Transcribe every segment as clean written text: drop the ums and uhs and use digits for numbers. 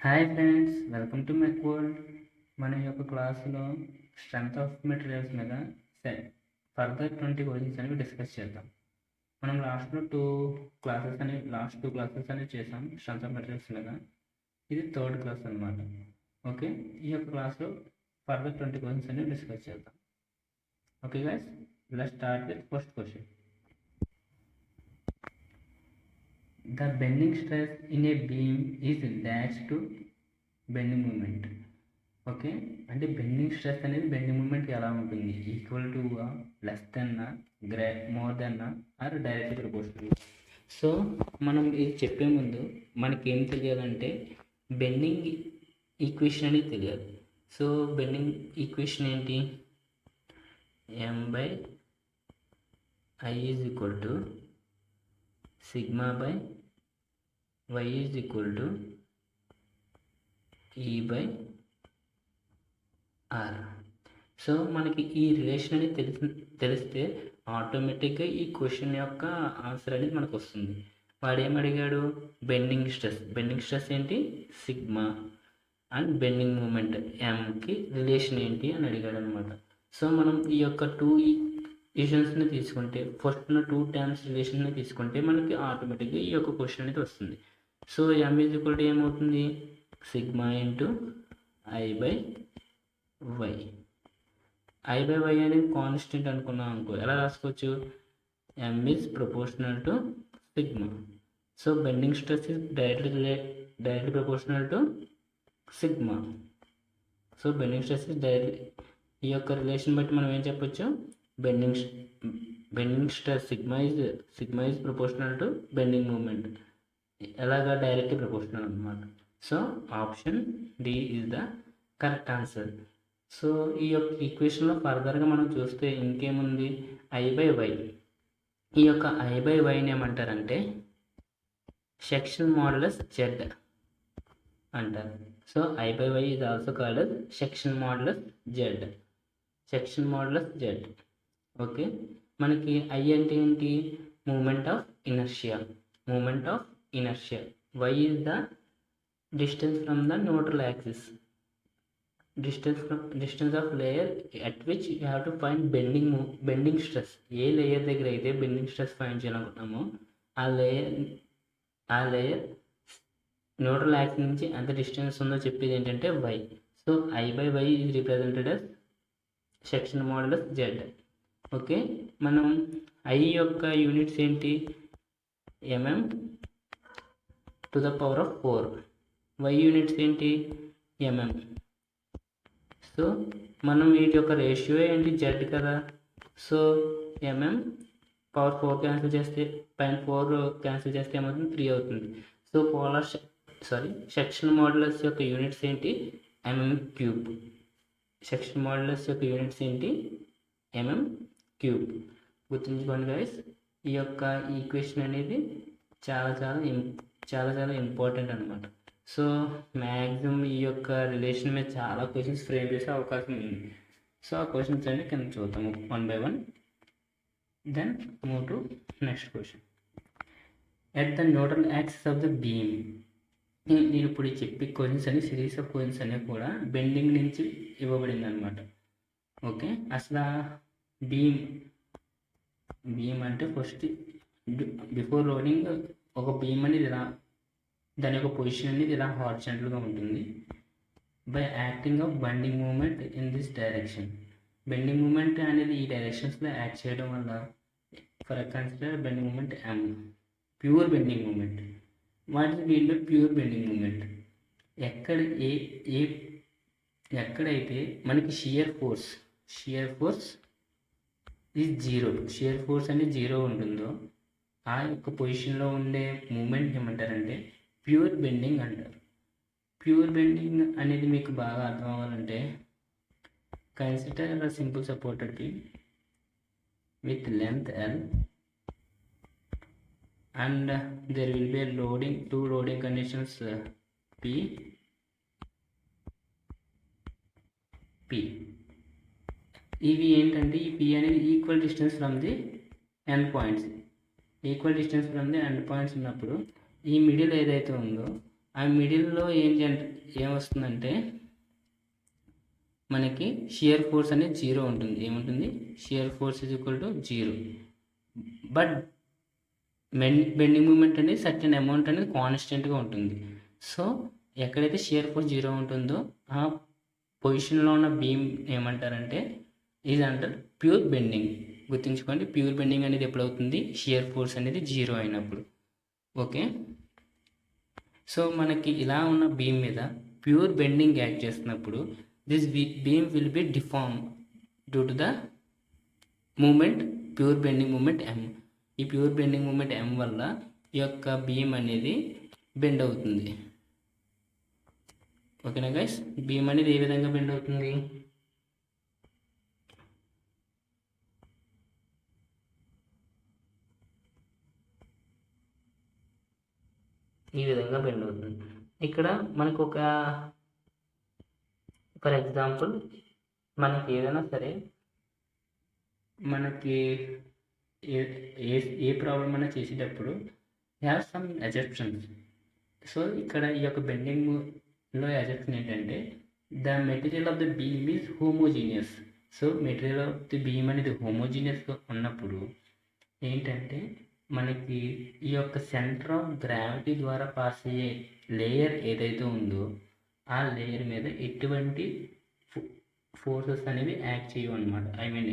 Hi friends, welcome to mech world. మన యొక్క క్లాసులో స్ట్రెంగ్త్ ఆఫ్ మెటీరియల్స్ మీద ఫర్దర్ 20 క్వశ్చన్స్ అనేవి డిస్కస్ చేద్దాం. మనం లాస్ట్ టూ క్లాసెస్ అనేవి చేసాం స్ట్రెంగ్త్ ఆఫ్ మెటీరియల్స్ మీద. ఇది థర్డ్ క్లాస్ అనమాట. ఓకే, ఈ యొక్క క్లాస్లో ఫర్దర్ 20 క్వశ్చన్స్ అనేవి డిస్కస్ చేద్దాం. Okay guys, let's start with first question. The bending stress in a beam is dash to bending moment. Okay, అంటే బెండింగ్ స్ట్రెస్ అనేది బెండింగ్ మూమెంట్ ఎలా ఉంటుంది? Equal to, less than, more than or directly proportional. So మనం ఇది చెప్పే ముందు మనకేం తెలియాలంటే బెండింగ్ ఈక్వేషన్ అనేది తెలియాలి. సో బెండింగ్ ఈక్వేషన్ ఏంటి? m/i is equal to sigma by y is equal to e by r. So మనకి ఈ రిలేషన్ అనేది తెలిస్తే ఆటోమేటిక్గా ఈ క్వశ్చన్ యొక్క ఆన్సర్ అనేది మనకు వస్తుంది. వాడు ఏమడిగాడు? బెండింగ్ స్ట్రెస్ ఏంటి? సిగ్మా అండ్ బెండింగ్ మూమెంట్ ఎంకి రిలేషన్ ఏంటి అని అడిగాడు అనమాట. సో మనం ఈ యొక్క టూ ఈక్వేషన్స్ని తీసుకుంటే, ఫస్ట్ ఉన్న టూ టర్మ్స్ రిలేషన్ని తీసుకుంటే మనకి ఆటోమేటిక్గా ఈ యొక్క క్వశ్చన్ అనేది వస్తుంది. So m is equal to ఏమవుతుంది? Sigma into i/y. i/y అనేది కాన్స్టెంట్ అనుకున్నాం అనుకో, ఎలా రాసుకోవచ్చు? m is proportional to sigma. So bending stress is directly proportional to sigma. So bending stress is ఈ యొక్క రిలేషన్ బట్టి మనం ఏం చెప్పొచ్చు? Bending stress sigma is proportional to bending moment. ఎలాగా? డైరెక్ట్లీ ప్రపోర్షనల్ అనమాట. So option D is the correct answer. So ఈ యొక్క ఈక్వేషన్లో ఫర్దర్గా మనం చూస్తే ఇంకేముంది? i/y. ఈ యొక్క i/yని ఏమంటారంటే సెక్షన్ మోడ్యులస్ z అంటారు. So i/y is also called section modulus z. Okay, మనకి i అంటే ఏంటి? Moment of inertia. y is the distance from the neutral axis, distance of layer at which you have to find bending stress. A layer దగ్గర అయితే bending stress find చేయాలనుకుంటున్నామో ఆ layer neutral axis నుంచి ఎంత distance ఉందో చెప్పేది ఏంటంటే y. So i/y is represented as section modulus z. Okay, మనం i యొక్క యూనిట్స్ ఏంటి? mm to the power of 4. y units ఏంటి? mm. సో మనం వీటి యొక్క రేషియో ఏంటి? z కదా. సో mm పవర్ 4 క్యాన్సిల్ చేస్తే, పైన 4 క్యాన్సిల్ చేస్తే ఏమవుతుంది? 3 అవుతుంది. సో సెక్షన్ మోడ్యులస్ యొక్క యూనిట్స్ ఏంటి? mm³. సెక్షన్ మోడ్యులస్ యొక్క యూనిట్స్ ఏంటి? mm³. గుర్తుంచుకోండి గైస్, ఈ యొక్క ఈక్వేషన్ అనేది చాలా ఇంపార్టెంట్ అనమాట. సో మ్యాక్సిమం ఈ యొక్క రిలేషన్ మీద చాలా క్వశ్చన్స్ ఫ్రేమ్ చేసే అవకాశం ఉంది. సో ఆ క్వశ్చన్స్ అన్ని కింద చూద్దాము 1 by 1. Then move to next question. At the neutral axis of the beam. నేను ఇప్పుడు చెప్పి క్వశ్చన్స్ అన్ని సిరీస్ ఆఫ్ క్వశ్చన్స్ అన్నీ కూడా బెండింగ్ నుంచి ఇవ్వబడింది అనమాట. ఓకే, అసలు బీమ్ అంటే ఫస్ట్ బిఫోర్ లోడింగ్ ఒక బీమ్ అనేది ఇలా, దాని యొక్క పొజిషన్ అనేది ఇలా హారిజాంటల్గా ఉంటుంది. By acting of bending moment in this direction. Bending moment అనేది ఈ డైరెక్షన్స్లో యాక్ట్ చేయడం వల్ల, for consider bending moment m, pure bending moment. What is mean by pure bending moment? ఎక్కడైతే మనకి shear force is 0, shear force అనేది 0 ఉంటుందో ఆ యొక్క పొజిషన్లో ఉండే మూమెంట్ ఏమంటారంటే ప్యూర్ బెండింగ్ అంటారు. ప్యూర్ బెండింగ్ అనేది మీకు బాగా అర్థం అవ్వాలంటే consider simple supported beam with length L and there will be a two loading conditions P. ఇవి ఏంటంటే ఈ P అనేది equal distance from the end points ఉన్నప్పుడు ఈ మిడిల్ ఏదైతే ఉందో ఆ మిడిల్లో ఏమొస్తుందంటే మనకి షియర్ ఫోర్స్ అనేది 0 ఉంటుంది. ఏముంటుంది? Shear force is equal to 0. But bending moment అనేది సర్టెన్ అమౌంట్ అనేది కాన్స్టెంట్గా ఉంటుంది. సో ఎక్కడైతే షియర్ ఫోర్స్ 0 ఉంటుందో ఆ పొజిషన్లో ఉన్న బీమ్ ఏమంటారంటే ఈజ్ అంటారు ప్యూర్ బెండింగ్. గుర్తుంచుకోండి, ప్యూర్ బెండింగ్ అనేది ఎప్పుడవుతుంది? షియర్ ఫోర్స్ అనేది 0 అయినప్పుడు. ఓకే, సో మనకి ఇలా ఉన్న బీమ్ మీద ప్యూర్ బెండింగ్ యాక్ట్ చేస్తున్నప్పుడు this beam will be deform due to the moment, pure bending moment M. ఈ ప్యూర్ బెండింగ్ మూమెంట్ M వల్ల ఈ యొక్క బీమ్ అనేది బెండ్ అవుతుంది. ఓకేనా గైస్? బీమ్ అనేది ఏ విధంగా బెండ్ అవుతుంది? ఈ విధంగా బెండ్ అవుతుంది. ఇక్కడ మనకు ఒక ఫర్ ఎగ్జాంపుల్ మనకి ఏదైనా సరే మనకి ఏ ప్రాబ్లం అయినా చేసేటప్పుడు హ్యావ్ సమ్ అజెప్షన్స్. సో ఇక్కడ ఈ యొక్క బెండింగ్లో అజెప్షన్ ఏంటంటే the material of the beam is homogeneous. So material of the beam అనేది హోమోజీనియస్గా ఉన్నప్పుడు ఏంటంటే మనకి ఈ యొక్క సెంటర్ ఆఫ్ గ్రావిటీ ద్వారా పాస్ అయ్యే లేయర్ ఏదైతే ఉందో ఆ లేయర్ మీద ఎటువంటి ఫోర్సెస్ అనేవి యాక్ట్ చేయవు అనమాట. ఐ మీన్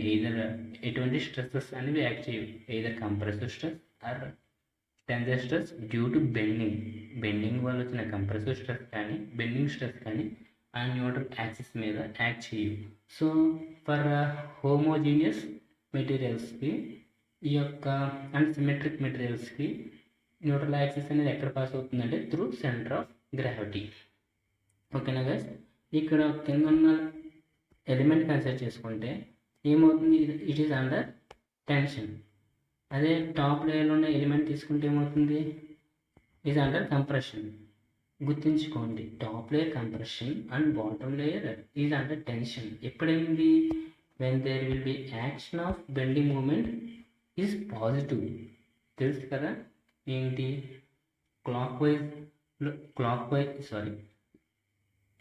ఎటువంటి స్ట్రెస్సెస్ అనేవి యాక్ట్ చేయవు. Either compressive stress or tensile stress due to bending వల్ల వచ్చిన కంప్రెసివ్ స్ట్రెస్ కానీ బెండింగ్ స్ట్రెస్ కానీ ఆ న్యూట్రల్ యాక్సిస్ మీద యాక్ట్ చేయవు. సో ఫర్ హోమోజీనియస్ మెటీరియల్స్కి ఈ యొక్క అన్సిమెట్రిక్ మెటీరియల్స్కి న్యూట్రల్ యాక్సిస్ అనేది ఎక్కడ పాస్ అవుతుందంటే త్రూ సెంటర్ ఆఫ్ గ్రావిటీ. ఓకేనా గైస్? ఇక్కడ కింద ఉన్న ఎలిమెంట్ కన్సిడర్ చేసుకుంటే ఏమవుతుంది? It is under tension. అదే టాప్ లేయర్లో ఉన్న ఎలిమెంట్ తీసుకుంటే ఏమవుతుంది? Is under compression. గుర్తుంచుకోండి, top layer compression and bottom layer is under tension. ఎప్పుడైంది? When there will be action of bending moment is positive. తెలుసు కదా ఏంటి?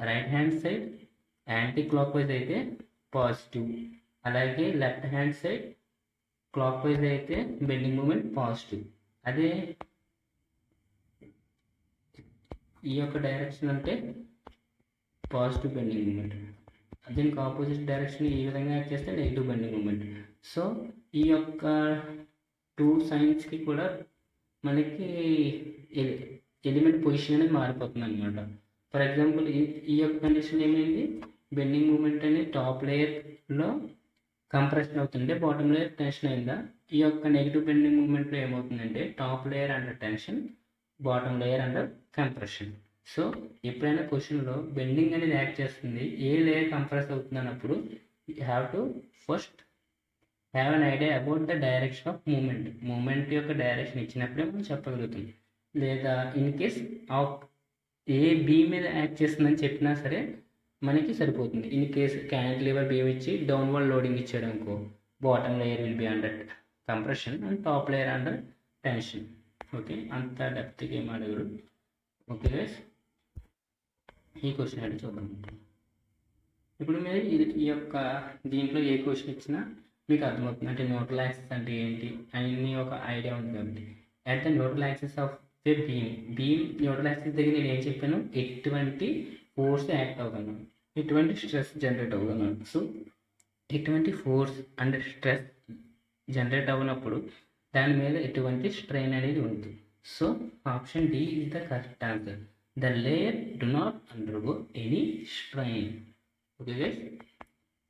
Right hand side anti clock wise అయితే పాజిటివ్, అలాగే left hand side clock wise అయితే bending moment positive. అదే ఈ యొక్క డైరెక్షన్ అంటే పాజిటివ్ బెండింగ్ మూమెంట్, దీనికి ఆపోజిట్ డైరెక్షన్ ఈ విధంగా యాక్ట్ చేస్తే నెగిటివ్ బెండింగ్ మూమెంట్. సో ఈ యొక్క టూ సైన్స్కి కూడా మనకి ఎలిమెంట్ పొజిషన్ అనేది మారిపోతుంది అనమాట. ఫర్ ఎగ్జాంపుల్ ఈ యొక్క కండిషన్ ఏమైంది? బెండింగ్ మూమెంట్ అనేది టాప్ లేయర్లో కంప్రెషన్ అవుతుంటే బాటమ్ లేయర్ టెన్షన్ అయిందా? ఈ యొక్క నెగిటివ్ బెండింగ్ మూమెంట్లో ఏమవుతుందంటే top layer under tension, bottom layer under compression. So ఎప్పుడైనా క్వశ్చన్లో బెండింగ్ అనేది యాక్ట్ చేస్తుంది, ఏ లేయర్ కంప్రెస్ అవుతుంది అన్నప్పుడు you have to first have an idea about the direction of moment యొక్క డైరెక్షన్ ఇచ్చినప్పుడే మనం చెప్పగలుగుతాం. లేదా in case of a beam మీద యాక్ట్ చేస్తుందని చెప్పినా సరే మనకి సరిపోతుంది. ఇన్ కేస్ క్యాంటిలివర్ బీమ్ ఇచ్చి డౌన్వర్డ్ లోడింగ్ ఇచ్చాడు అనుకో, bottom layer will be under compression and top layer under tension. Okay, అంత డెప్త్గా ఏం అడగడు. ఓకే గైస్, ఈ క్వశ్చన్ అయితే చూద్దాం. ఇప్పుడు మీరు ఈ యొక్క దీంట్లో ఏ క్వశ్చన్ ఇచ్చినా మీకు అర్థమవుతుంది, అంటే న్యూట్రల్ యాక్సిస్ అంటే ఏంటి అని ఒక ఐడియా ఉంది కాబట్టి. At the neutral axis of the beam neutral axis దగ్గర నేను ఏం చెప్పాను? ఎటువంటి ఫోర్స్ యాక్ట్ అవ్వగలను, ఎటువంటి స్ట్రెస్ జనరేట్ అవ్వగలను. సో ఎటువంటి ఫోర్స్ అండ్ స్ట్రెస్ జనరేట్ అవ్వనప్పుడు దాని మీద ఎటువంటి స్ట్రెయిన్ అనేది ఉంటుంది. So option D is the correct answer. The layer do not undergo any strain. Okay guys,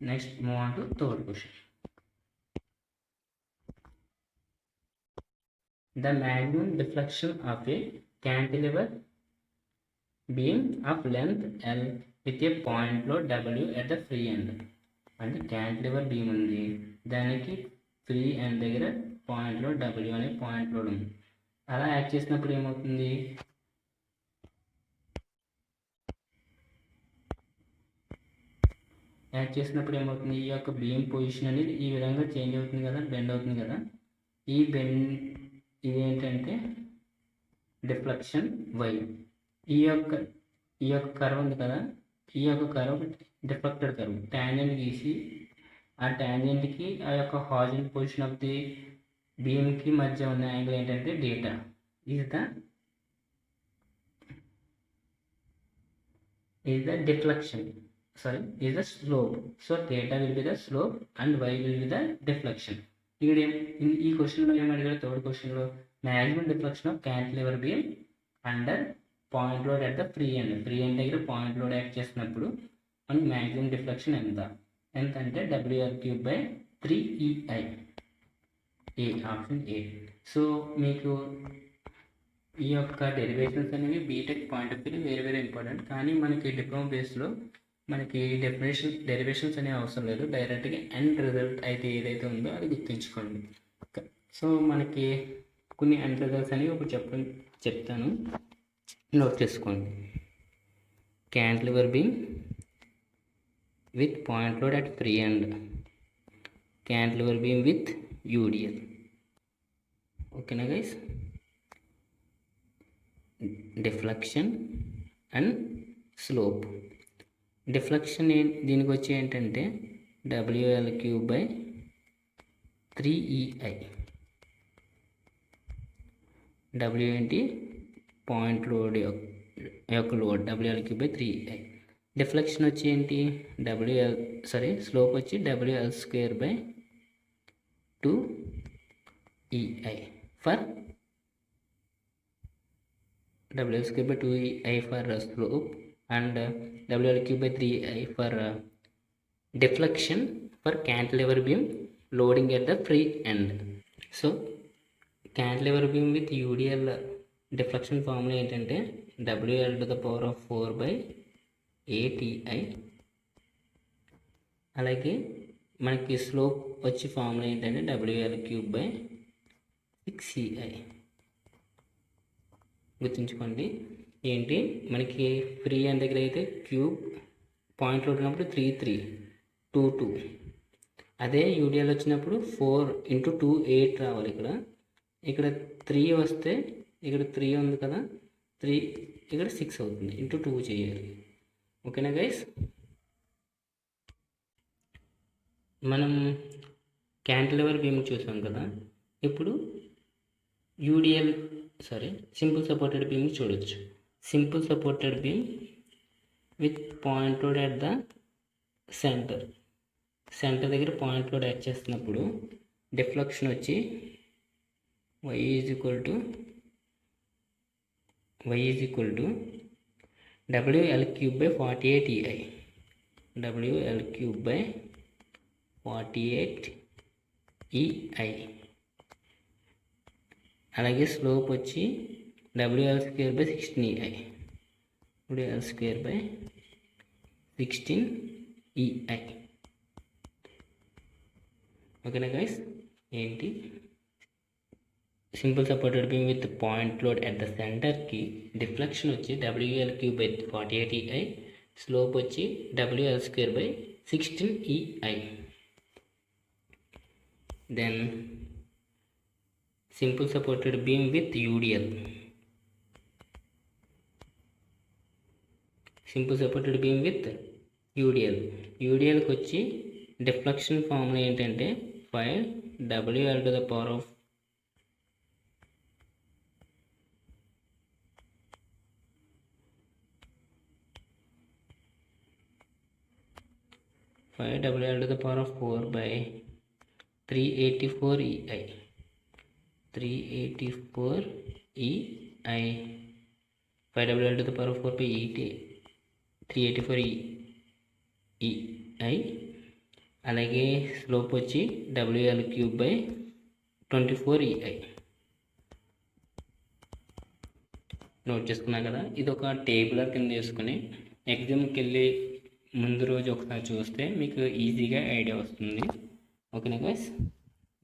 next move on to third question. The maximum deflection of a cantilever beam of length L with a point load W at the free end. అంటే cantilever beam ఉంది, దానికి free end దగ్గర point load W అనే point load ఉంది. అలా act చేసినప్పుడు ఏమవుతుంది? ఈ యొక్క బీమ్ పొజిషన్ అనేది ఈ విధంగా చేంజ్ అవుతుంది కదా, బెండ్ అవుతుంది కదా. ఈ బెండ్ ఇదేంటంటే డిఫ్లెక్షన్ y. ఈ యొక్క కర్వ్ ఉంది కదా, ఈ యొక్క కర్వ్ డిఫ్లెక్టెడ్ కర్వ్. ట్యాంజెంట్ గీసి ఆ ట్యాంజెంట్కి ఆ యొక్క హారిజాంటల్ పొజిషన్ ఆఫ్ ది బీమ్కి మధ్య ఉన్న యాంగిల్ ఏంటంటే data is the deflection, is the slope. So theta will be the slope and y will be the deflection. ఇక్కడ ఈ క్వశ్చన్లో ఏమడిగారు, థర్డ్ క్వశ్చన్లో maximum deflection of cantilever beam under point load at the free end దగ్గర point load act చేసినప్పుడు మనకి maximum deflection ఎంత అంటే WL3/3EI, option A. So మీకు ఈ యొక్క డెరివేషన్స్ అనేవి బీటెక్ పాయింట్ ఆఫ్ వ్యూ వేరే ఇంపార్టెంట్, కానీ మనకి డిప్లొమా బేస్లో మనకి డెరివేషన్స్ అనేవి అవసరం లేదు, డైరెక్ట్గా ఎండ్ రిజల్ట్ అయితే ఏదైతే ఉందో అది గుర్తుంచుకోండి. సో మనకి కొన్ని ఎండ్ రిజల్ట్స్ అనేవి ఇప్పుడు చెప్తాను, నోట్ చేసుకోండి. Cantilever beam with point load at free end, cantilever beam with UDL. ఓకేనా guys? Deflection and slope. Deflection దీనికి వచ్చి ఏంటంటే WL3/3EI. W ఏంటి? పాయింట్ లోడ్ యొక్క లోడ్, WL3/3EI. డిఫ్లెక్షన్ వచ్చి ఏంటి? స్లోప్ వచ్చి WL2/2EI for WL2/2EI for slope and WL3/3EI for deflection for cantilever beam loading at the free end. So cantilever beam with UDL deflection formula ఏంటంటే WL⁴/8EI. అలాగే మనకి slope వచ్చి formula ఏంటంటే WL3/6EI. గుర్తుంచుకోండి. ఏంటి మనకి ఫ్రీ ఎండ్ దగ్గర అయితే క్యూబ్ పాయింట్ లోడ్ ఉన్నప్పుడు 3/3 అదే UDL వచ్చినప్పుడు 4 × 2 8 రావాలి. ఇక్కడ 3 వస్తే ఇక్కడ 3 ఉంది కదా, 3 ఇక్కడ 6 అవుతుంది, × 2 చేయాలి. ఓకేనా గైస్? మనం క్యాంటిలివర్ బీమ్ చూసాం కదా, ఇప్పుడు సింపుల్ సపోర్టెడ్ బీమ్ చూడొచ్చు. Simple supported beam with point load at the centre దగ్గర పాయింట్ లోడ్ యాడ్ చేస్తున్నప్పుడు డిఫ్లెక్షన్ వచ్చి y is equal to WL3/48EI. WL3/48EI. అలాగే స్లోప్ వచ్చి WL2/16EI. WL2/16EI. ఓకేనా గైస్? ఏంటి simple supported beam with point load at the సెంటర్కి deflection వచ్చి WL3/48EI, slope వచ్చి WL2/16EI. Then simple supported beam with UDL. UDLకి వచ్చి డిఫ్లెక్షన్ ఫార్ములా ఏంటంటే 5WL⁴ WL⁴/384EI. 384EI. 5WL⁴/384EI. అలాగే స్లోప్ వచ్చి WL3/24EI. నోట్ చేసుకున్నా కదా? ఇది ఒక టేబులర్ కింద వేసుకుని ఎగ్జామ్కి వెళ్ళి ముందు రోజు ఒకసారి చూస్తే మీకు ఈజీగా ఐడియా వస్తుంది. ఓకేనా guys?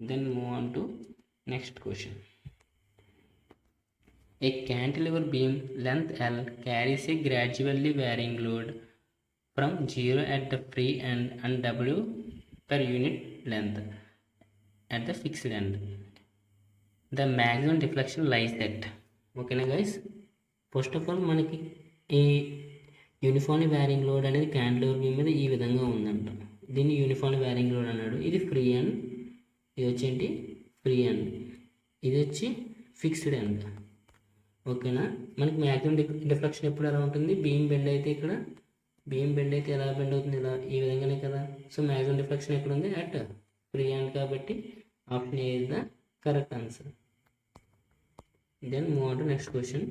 Then move on to next question. A cantilever beam length L carries a gradually varying load from 0 at the free end and W per unit length at the fixed end. The maximum deflection lies at. ఓకేనా guys? First of all మనకి ఈ uniform varying load అనేది cantilever beam మీద ఈ విధంగా ఉందంట. దీన్ని uniform varying load అన్నాడు. ఇది ఫ్రీ అండ్ ఇది వచ్చేంటి ఫ్రీ అండ్ ఇది వచ్చి ఫిక్స్డ్ అండ్. ఓకేనా. మనకి మ్యాక్సిమం డిఫ్లెక్షన్ ఎప్పుడు ఎలా ఉంటుంది, బీమ్ బెండ్ అయితే ఇక్కడ బీమ్ బెండ్ అయితే ఎలా బెండ్ అవుతుంది, ఇలా ఈ విధంగానే కదా. సో మ్యాక్సిమం డిఫ్లెక్షన్ ఎక్కడ ఉంది, అట్ ఫ్రీ అండ్. కాబట్టి option A is the correct answer. Then move on to next question.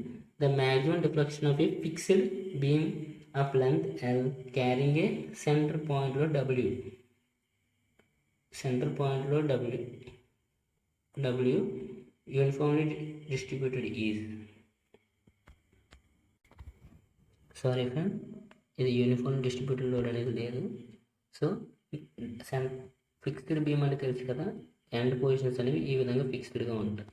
The maximum deflection of a fixed beam of length L carrying a center point load W. Center point load W uniformly distributed is. Sorry friend, ఇది uniform distributed load అనేది లేదు. So fixed beam అంటే తెలుసు కదా, end positions అనేవి ఈ విధంగా ఫిక్స్డ్గా ఉంటాయి.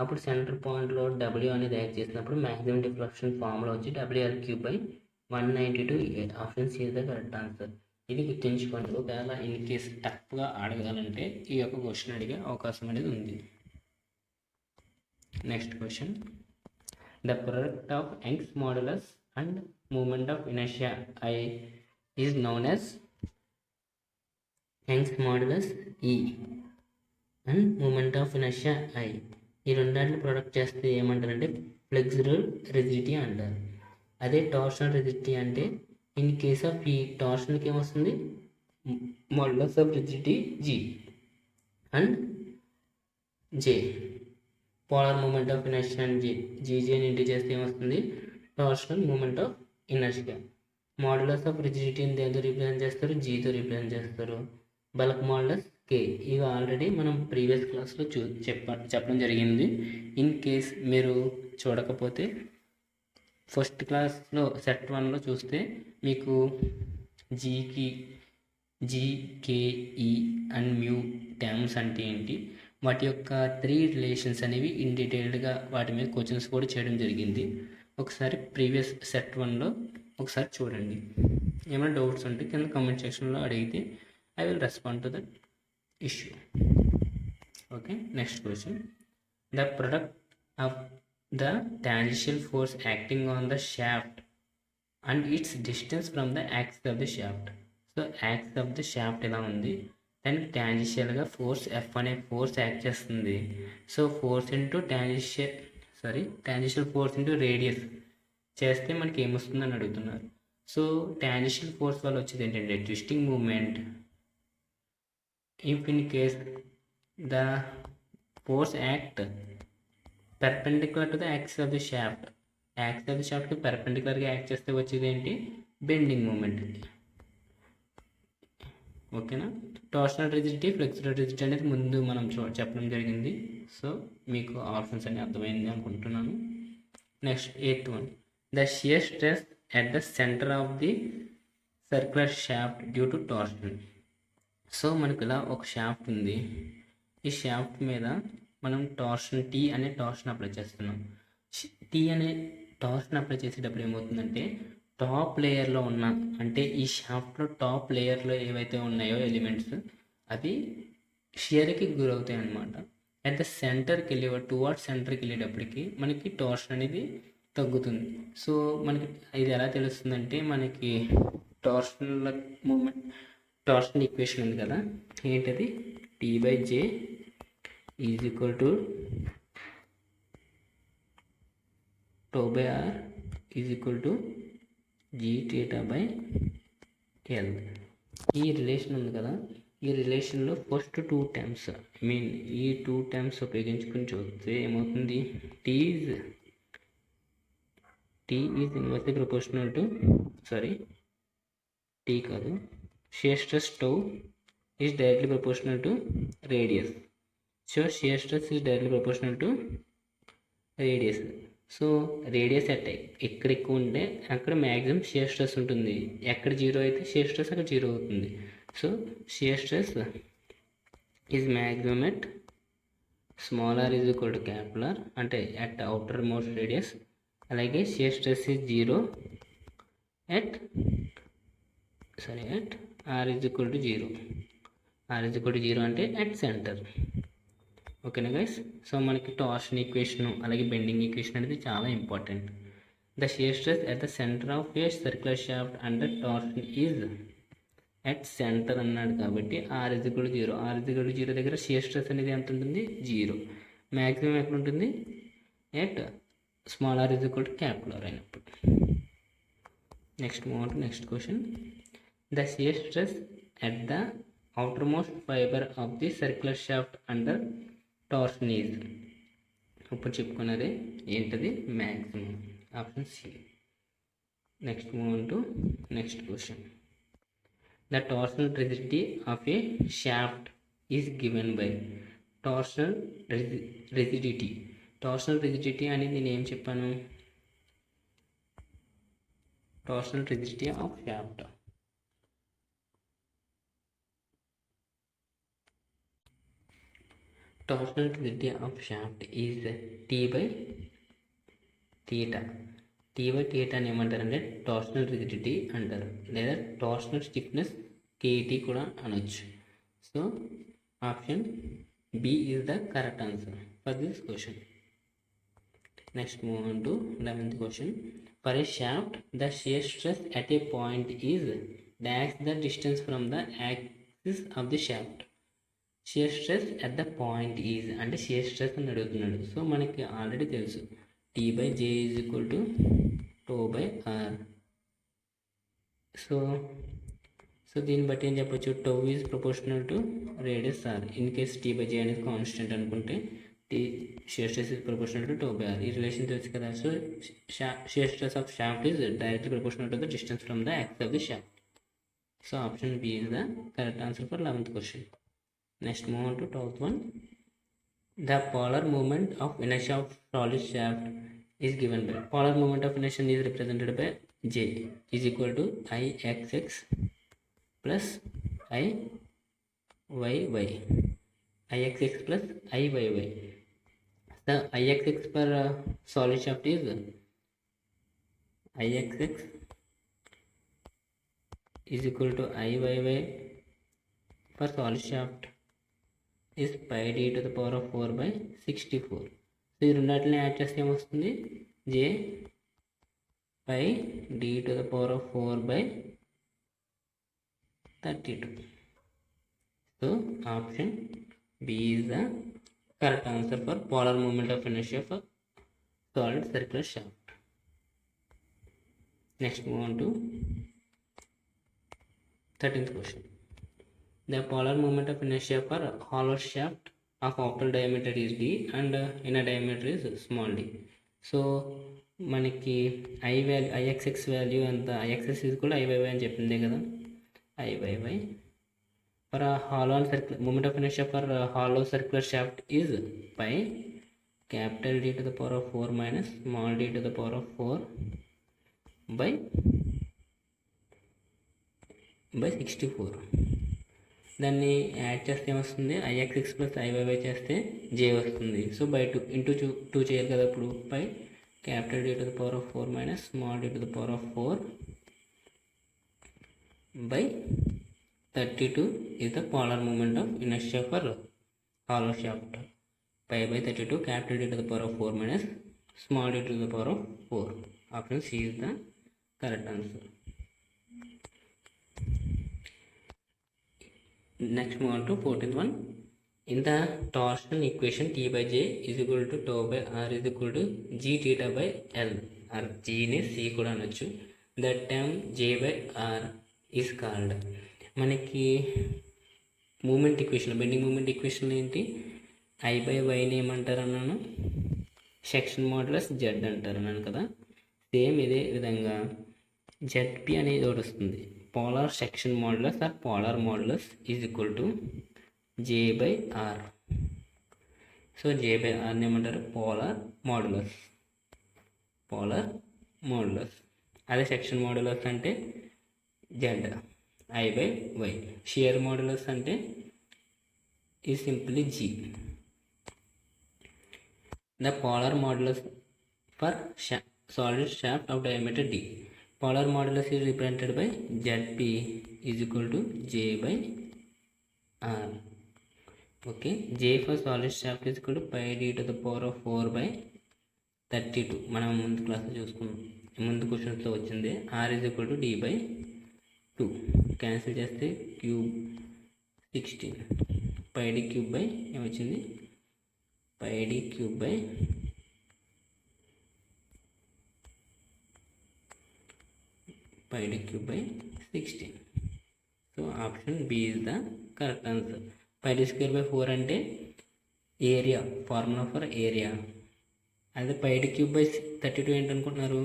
అప్పుడు సెంటర్ పాయింట్ లోడ్ W అనేది యాడ్ చేసినప్పుడు మ్యాక్సిమం డిఫ్లెక్షన్ ఫార్ములా వచ్చి WL3/192. Option C is the correct answer. ఇది గుర్తుంచుకోండి. ఒకవేళ ఇన్ కేస్ టఫ్గా అడగాలంటే ఈ యొక్క క్వశ్చన్ అడిగే అవకాశం అనేది ఉంది. Next question. The product of Young's modulus and moment of inertia I is known as Young's modulus E and moment of inertia I. ఈ రెండాట్లు ప్రొడక్ట్ చేస్తే ఏమంటారంటే ఫ్లెక్సిబుల్ రిజిడిటీ అంటారు. అదే టార్షనల్ రిజిడిటీ అంటే ఇన్ కేస్ ఆఫ్ ఈ టార్షన్కి ఏమొస్తుంది, modulus of rigidity G and J. Polar moment of inertia and GJ అని ఇంటి చేస్తే ఏమొస్తుంది, torsional moment of inertia. Modulus of రిజిడిటీని దేంతో రిప్రజెంట్ చేస్తారు, Gతో రిప్రజెంట్ చేస్తారు. Bulk modulus K. ఇవి ఆల్రెడీ మనం ప్రీవియస్ క్లాస్లో చెప్పడం జరిగింది. ఇన్ కేస్ మీరు చూడకపోతే ఫస్ట్ క్లాస్లో సెట్ 1లో చూస్తే మీకు GKE అండ్ మ్యూ టర్మ్స్ అంటే ఏంటి, వాటి యొక్క 3 రిలేషన్స్ అనేవి ఇన్ డీటెయిల్డ్గా వాటి మీద క్వశ్చన్స్ కూడా చేయడం జరిగింది. ఒకసారి ప్రీవియస్ సెట్ 1లో ఒకసారి చూడండి. ఏమైనా డౌట్స్ ఉంటే కింద కామెంట్ సెక్షన్లో అడిగితే I will respond to that issue. Okay, next question. The product of the tangential force acting on the shaft and its distance from the axis of the shaft. So axis of the shaft ఎలా ఉంది, దానికి టాంజెన్షియల్గా force F అనే force act చేస్తుంది. So force into tangential force into radius చేస్తే మనకి ఏమొస్తుందని అడుగుతున్నారు. So tangential force వల్ల వచ్చేది ఏంటంటే twisting moment. If in case the force act perpendicular to the axis of the shaft, axis of the shaft కి perpendicularగా act చేస్తే వచ్చేది ఏంటి, బెండింగ్ మూమెంట్. ఓకేనా. టార్షనల్ రిజిడిటీ, ఫ్లెక్సిబుల్ రిజిడిటీ అనేది ముందు మనం చెప్పడం జరిగింది. సో మీకు ఆప్షన్స్ అన్ని అర్థమైంది అనుకుంటున్నాను. Next 8th one. The shear stress at the center of the circular shaft due to torsion. So మనకు ఇలా ఒక షాఫ్ట్ ఉంది. ఈ షాఫ్ట్ మీద మనం టార్షన్ T అనే టార్షన్ అప్లై చేస్తున్నాం. T అనే టార్షన్ అప్లై చేసేటప్పుడు ఏమవుతుందంటే టాప్ లేయర్లో ఉన్న, అంటే ఈ షాఫ్ట్లో టాప్ లేయర్లో ఏవైతే ఉన్నాయో ఎలిమెంట్స్ అవి షియర్కి గురవుతాయి అన్నమాట. అట్ ద సెంటర్కి టువర్డ్స్ సెంటర్కి వెళ్ళేటప్పటికి మనకి టార్షన్ అనేది తగ్గుతుంది. సో మనకి ఇది ఎలా తెలుస్తుందంటే మనకి టార్షన్ ఈక్వేషన్ ఉంది కదా, ఏంటది, T/J is equal to τ/R is equal to Gθ/L. ఈ రిలేషన్ ఉంది కదా, ఈ రిలేషన్లో ఫస్ట్ 2 టర్మ్స్ ఈ 2 టర్మ్స్ ఉపయోగించుకొని చూస్తే ఏమవుతుంది, T is inversely proportional to T కాదు, shear stress τ is directly proportional to radius. So shear stress is directly proportional to radius. So radius ఎక్కడ ఎక్కువ ఉంటే అక్కడ మ్యాక్సిమం షియర్ స్ట్రెస్ ఉంటుంది. ఎక్కడ 0 అయితే షియర్ స్ట్రెస్ అక్కడ 0 అవుతుంది. So shear stress is maximum at r is equal to R, అంటే అట్ అవుటర్ మోస్ట్ రేడియస్. అలాగే shear stress is 0 at R is equal to 0. R is equal to 0 అంటే at centre. ఓకేనా guys. So మనకి torsion equation అలాగే bending equation అనేది చాలా important. The shear stress at the center of a circular shaft under torsion is at center అన్నాడు కాబట్టి r is equal to 0. r is equal to 0 దగ్గర shear stress అనేది ఎంత ఉంటుంది? 0. మ్యాక్సిమం ఎక్కడ ఉంటుంది? at small r is equal to capital R అయినప్పుడు. Next move on to next question. The shear stress at the outermost fiber of the circular shaft under torsion is. ఇప్పుడు చెప్పుకున్నదే ఏంటది? Maximum. Option C. Next move on to next question. The torsional rigidity of a shaft is given by. torsional rigidity. torsional rigidity అనేది నేను ఏం చెప్పాను? torsional rigidity of shaft. torsional rigidity of shaft is T by theta. T by theta అని ఏమంటారంటే torsional rigidity అంటారు, లేదా torsional stiffness KT కూడా అనొచ్చు. So option B is the correct answer for this question. Next move on to 11th question. For a shaft the shear stress at a point is dash the distance from the axis of the shaft. Shear stress at the point is అంటే shear stress అని అడుగుతున్నాడు. So మనకి already తెలుసు T by J is equal to tau by R. So దీన్ని బట్టి ఏం చెప్పొచ్చు? Tau is proportional to radius R. In case T by J అనేది కాన్స్టెంట్ అనుకుంటే shear stress is proportional to tau by R. ఈ relation తెలుసు కదా. So shear stress of shaft is directly proportional to the distance from the axis of the shaft. So option B is the correct answer for 11th question. Next move on to 12th one. The polar moment of inertia of solid shaft is given by. Polar moment of inertia is represented by J is equal to Ixx plus Iyy. Ixx plus Iyy. The Ixx for solid shaft is Ixx is equal to Iyy for solid shaft is pi d to the power of 4 by 64. So ఈ రెండాటిని add చేస్తే ఏమొస్తుంది? J pi D to the power of 4 by 32. So option B is the correct answer for polar moment of inertia for solid circular shaft. Next move on to 13th question. The polar moment of inertia for hollow shaft of optical diameter is d and inner diameter is small d. So మనకి I value IXX value ఎంత? IXX ఇది కూడా IYY అని చెప్పిందే కదా. IYY for hollow circular moment of inertia for hollow circular shaft is pi capital D to the power of 4 minus small D to the power of 4 by 64. దాన్ని add చేస్తే ఏమొస్తుంది? ఐఎక్స్ఎక్స్ plus IYY చేస్తే జే వస్తుంది. So by 2 into 2 చేయాలి కదా. ఇప్పుడు by capital D to the power of 4 minus small D to the power of 4 by 32 is the polar moment of inertia for hollow shaft. Pi by 32 capital D to the power of 4 minus small d to the power of 4. Option C is the correct answer. Next move on to 14th one. In the torsion equation, T by J is equal to tau by R is equal to G theta by L, or G ne C kuda anochu. That term J by R is called. మనకి moment equation, bending moment equation ఏంటి? I by Y ని ఏమంటారు అన్నాను? Section modulus Z అంటారు అన్నాను కదా. Same ఇదే విధంగా ZP అనేది ఒకటి వస్తుంది. Polar section modulus or polar modulus is equal to J by R. So J by R ని ఏమంటారు? Polar modulus. Polar modulus. అదే సెక్షన్ మోడ్యులస్ అంటే Z, I by Y. Shear modulus అంటే ఈ simply G. The polar modulus for solid shaft of diameter D. Polar modulus is represented by ZP is equal to J by R. Okay, J for solid shaft is equal to pi d to the power of 4 by 32 మనం ముందు క్లాస్లో చూసుకున్నాం, ముందు క్వశ్చన్స్లో వచ్చింది. R is equal to d/2 cancel చేస్తే cube 16 πd cube by ఏమొచ్చింది, πd cube by 16. So option B is the correct answer. πd square by 4 అంటే ఏరియా, ఫార్ములా ఫర్ ఏరియా. అదే πd క్యూబ్ బై 32 ఏంటనుకుంటున్నారు,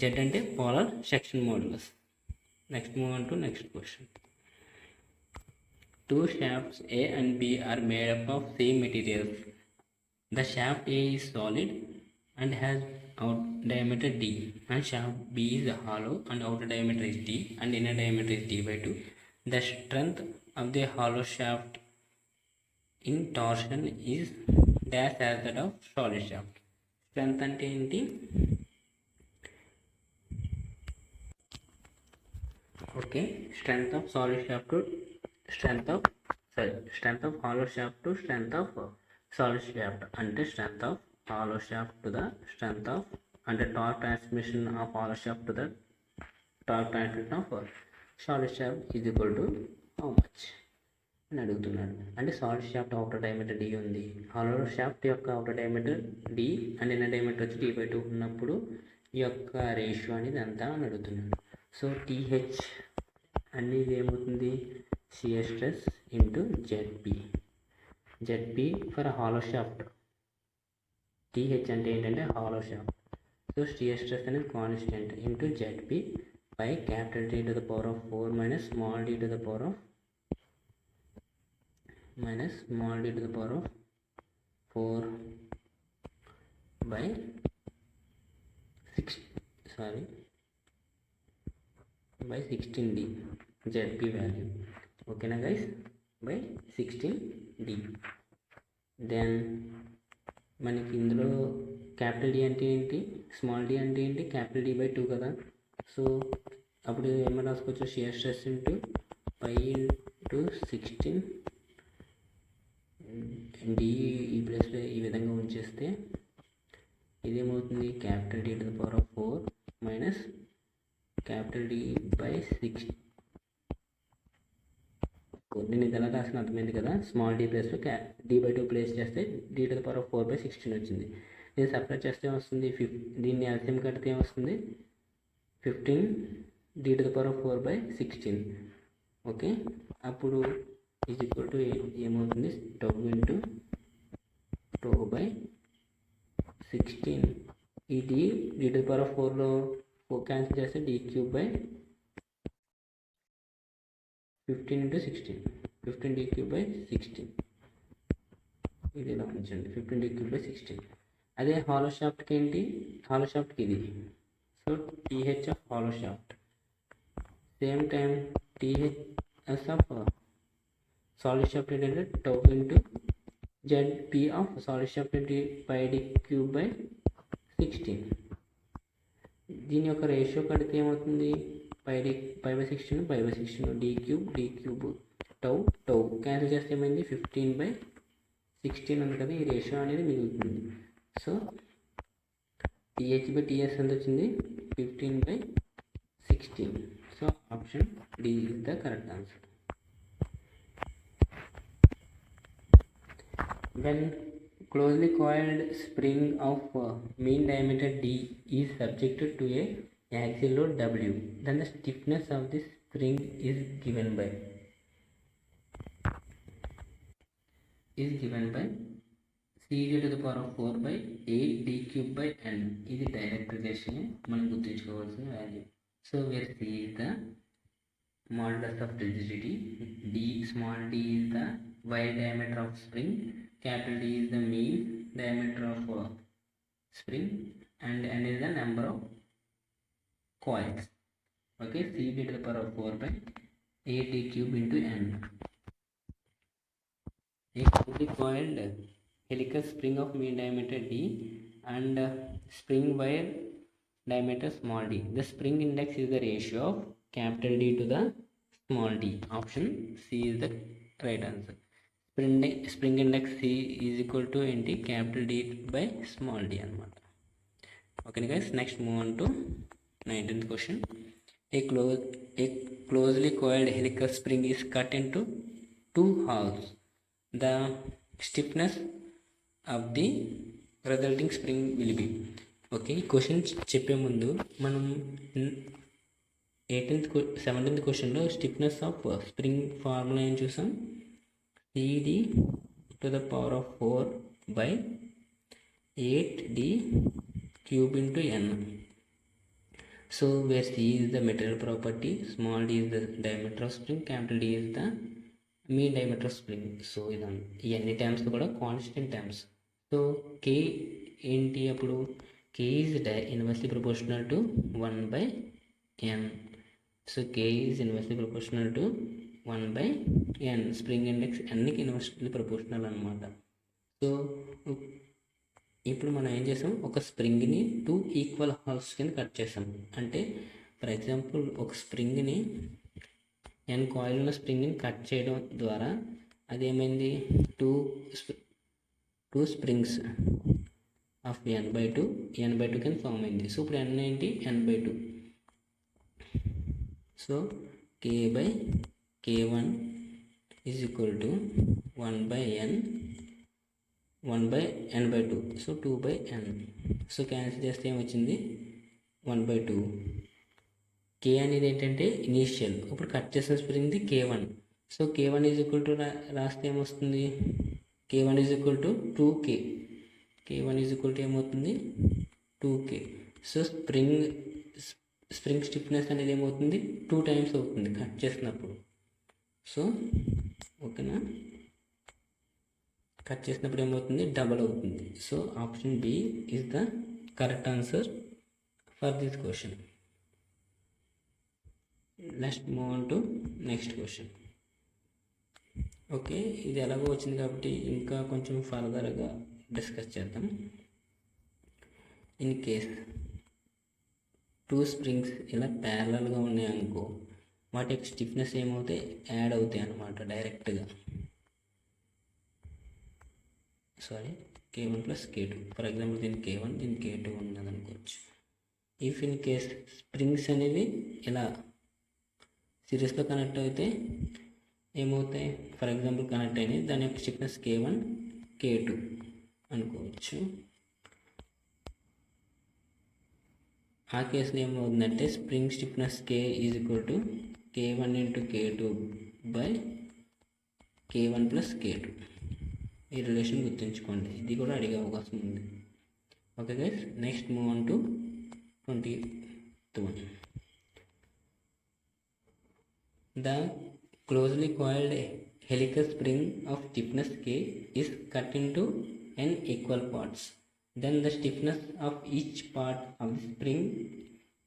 జెడ్ అంటే polar section modulus. Next move on to next question. Two shafts A and B are made up of same materials. The shaft A is solid and has out diameter D, and shaft B is hollow and outer diameter is D and inner diameter is D/2. The strength of the hollow shaft in torsion is dash as that of solid shaft. Strength అంటే ఏంటి, okay, strength of hollow shaft to strength of hollow shaft to strength of solid shaft అంటే strength of hollow shaft to the strength of అంటే torque transmission of hollow shaft to the torque transmission of solid shaft is equal to how much అని అడుగుతున్నాడు. అంటే solid shaft outer diameter D ఉంది, hollow shaft యొక్క outer diameter D and inner diameter వచ్చి D/2 ఉన్నప్పుడు ఈ యొక్క ratio అనేది ఎంత అని అడుగుతున్నాడు. సో TH అనేది ఏమవుతుంది, shear stress into ZP for hollow shaft. TH అంటే ఏంటంటే hollow shaft. So shear stress అనేది constant into ZP by capital D to the power of 4 minus small d to the power of 4 by 16D ZP value. ఓకేనా guys, by 16D. Then మనకి ఇందులో capital D అంటే ఏంటి, small d అంటే ఏంటి, capital D/2 కదా. So అప్పుడు ఏమైనా రాసుకోవచ్చు, shear stress into pi into 16D ఈ ప్లేస్లో ఈ విధంగా ఉంచేస్తే ఇదేమవుతుంది, capital D to the power of 4 minus capital D/6. నేను ఇది ఎలా రాసిన అర్థమైంది కదా, స్మాల్ d ప్లేస్లో D/2 ప్లేస్ చేస్తే D to the power of 4/16 వచ్చింది. దీన్ని సపరేట్ చేస్తే ఏమొస్తుంది, దీన్ని ఎల్సిఎం కడితే ఏమొస్తుంది, 15D to the power of 4/16. Okay, అప్పుడు ఈజ్ ఈక్వల్ టు ఏమవుతుంది, టౌ ఇంటూ టౌ బై 16. ఈ D to the power of 4లో క్యాన్సిల్ చేస్తే D cube by 15 into 16, 15D cube by 16. ఇది ఇలా ఉంచండి, 15D క్యూబ్ బై 16. అదే హాలో షాఫ్ట్కి ఏంటి, హాలో షాఫ్ట్కి ఇది. So TH of hollow shaft, same time THS of solid shaft ఏంటంటే tau into ZP of solid shaft ఏంటి, πD క్యూబ్ బై 16. దీని యొక్క రేషియో కడితే ఏమవుతుంది, π/16 π/16 D క్యూబ్ టౌ క్యాన్సిల్ చేస్తే ఏమైంది, 15/16 ఉంది కదా, ఈ రేషియో అనేది మిగులుతుంది. సో TH/TS ఎంత వచ్చింది, 15/16. So option D is the correct answer. When closely coiled spring of mean diameter D is subjected to a axial load W, then the stiffness of the spring is given by CD to the power of 4/8D cube by N. ఇది direct relation మనం గుర్తుంచుకోవాల్సిన value. So where C is the modulus of rigidity, small d is the wire diameter of spring, capital D is the mean diameter of spring, and N is the number of coils. Okay, CD to the power of 4/8D cube into N. A fully coiled helical spring of mean diameter D and spring wire diameter small d. The spring index is the ratio of capital D to the small d. Option C is the right answer. Spring index C is equal to ఏంటి capital D by small d అనమాట. Okay guys, next move on to 19th question. A closely coiled helical spring is cut into two halves. The stiffness of the resulting spring will be. Okay, question చెప్పే ముందు మనం 17th క్వశ్చన్లో stiffness of spring formula ఏం చూసాం, CD to the power of 4 by 8D cube into N. So where C is the material property, small d is the diameter of spring, capital D is the mean diameter of spring. So ఈ అన్ని terms కూడా constant terms. So K ఏంటి అప్పుడు, K is inversely proportional to 1 by N. So K is inversely proportional to 1 by N. Spring index Nకి inversely proportional అనమాట. So ఇప్పుడు మనం ఏం చేసాం, ఒక స్ప్రింగ్ని 2 ఈక్వల్ హాల్స్ కింద కట్ చేసాం. అంటే ఫర్ ఎగ్జాంపుల్ ఒక స్ప్రింగ్ని N కాయిల్ ఉన్న స్ప్రింగ్ని కట్ చేయడం ద్వారా అదేమైంది, టూ స్ప్రింగ్స్ ఆఫ్ N/2 కింద ఫామ్ అయింది. సో ఇప్పుడు N ఏంటి, N/2. So K/K1 is equal to 1 by N 1 by N/2. So 2 by N. So cancel చేస్తే ఏమొచ్చింది, 1/2. K అనేది ఏంటంటే ఇనీషియల్, ఇప్పుడు కట్ చేసిన స్ప్రింగ్ది K1. So K1 is equal to రాస్తే ఏమొస్తుంది, K1 is equal to 2K. K1 is equal to ఏమవుతుంది, 2K. So spring stiffness అనేది ఏమవుతుంది, 2 times అవుతుంది కట్ చేసినప్పుడు. సో ఓకేనా, కట్ చేసినప్పుడు ఏమవుతుంది, డబల్ అవుతుంది. So option B is the correct answer for this question. Next move on to next question. Okay, ఇది ఎలాగో వచ్చింది కాబట్టి ఇంకా కొంచెం ఫర్దర్గా డిస్కస్ చేద్దాం. ఇన్ కేస్ 2 స్ప్రింగ్స్ ఇలా ప్యారలల్గా ఉన్నాయనుకో, వాటి యొక్క స్టిఫ్నెస్ ఏమవుతాయి, యాడ్ అవుతాయి అన్నమాట డైరెక్ట్గా. Sorry, K1 plus K2. For example దీని K1, దీని K2 ఉన్నది అనుకోవచ్చు. ఇఫ్ ఇన్ కేస్ స్ప్రింగ్స్ అనేవి ఇలా సిరీస్లో కనెక్ట్ అయితే ఏమవుతాయి, ఫర్ ఎగ్జాంపుల్ కనెక్ట్ అయినాయి, దాని యొక్క స్టిఫ్నెస్ K1 K2 అనుకోవచ్చు. ఆ కేసులో ఏమవుతుందంటే spring stiffness K is equal to K1 into K2 by K1 plus K2. ఈ రిలేషన్ గుర్తుంచుకోండి, ఇది కూడా అడిగే అవకాశం ఉంది. Okay guys, next move on to 20th one. The closely coiled helical spring of stiffness K is cut into n equal parts. Then the stiffness of each part of the spring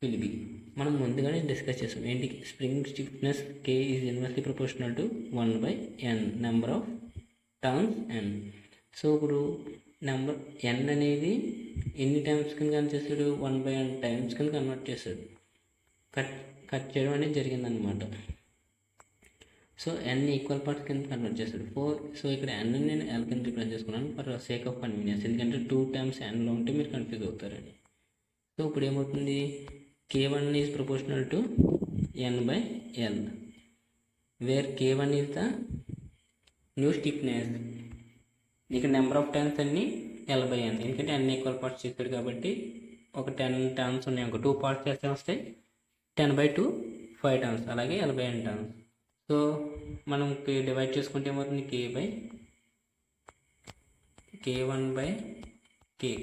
will be. మనం ముందుగానే discuss చేసాం ఏంటి, spring stiffness K is inversely proportional to 1 by N, number of terms N. So ఇప్పుడు number N అనేది ఎన్ని times కింద convert చేశాడు, 1 by N times కింద కన్వర్ట్ చేశాడు, కట్ చేయడం అనేది జరిగిందనమాట. సో N ఈక్వల్ పార్ట్స్ కింద కన్వర్ట్ చేశాడు 4. సో ఇక్కడ N నేను L కింద రిప్రజెంట్ చేసుకున్నాను ఫర్ సేక్ ఆఫ్ కన్వీనియన్స్, ఎందుకంటే 2 times Nలో ఉంటే మీరు కన్ఫ్యూజ్ అవుతారని. సో ఇప్పుడు ఏమవుతుంది, K1 is proportional to N by L, where K1 is the new stiffness. ఇక్కడ నెంబర్ ఆఫ్ టర్మ్స్ అన్నీ L by N, ఎందుకంటే N ఈక్వల్ పార్ట్స్ చేస్తాడు కాబట్టి ఒక 10 టర్మ్స్ ఉన్నాయి, ఒక 2 parts చేస్తే వస్తాయి 10/2 5 టర్మ్స్, అలాగే L by N terms. So మనం డివైడ్ చేసుకుంటే ఏమవుతుంది, K1 by K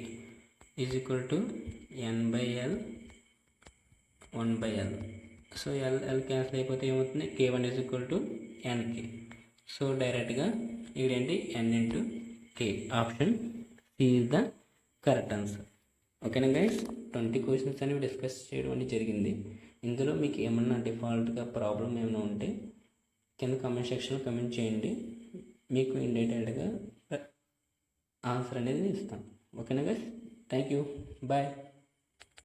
is equal to N by L 1 by L. So L cancel అయిపోతే ఏమవుతుంది, K1 is equal to NK. So డైరెక్ట్గా ఇదేంటి N into K. Option C is the correct answer. ఓకేనా guys, 20 questions అనేవి discuss చేయడం అనేది జరిగింది. ఇందులో మీకు ఏమన్నా డిఫాల్ట్గా ప్రాబ్లం ఏమైనా ఉంటే కింద కామెంట్ సెక్షన్లో కమెంట్ చేయండి, మీకు ఇన్ డీటెయిల్డ్గా ఆన్సర్ అనేది ఇస్తాను. ఓకేనా గైస్, థ్యాంక్ యూ, బాయ్.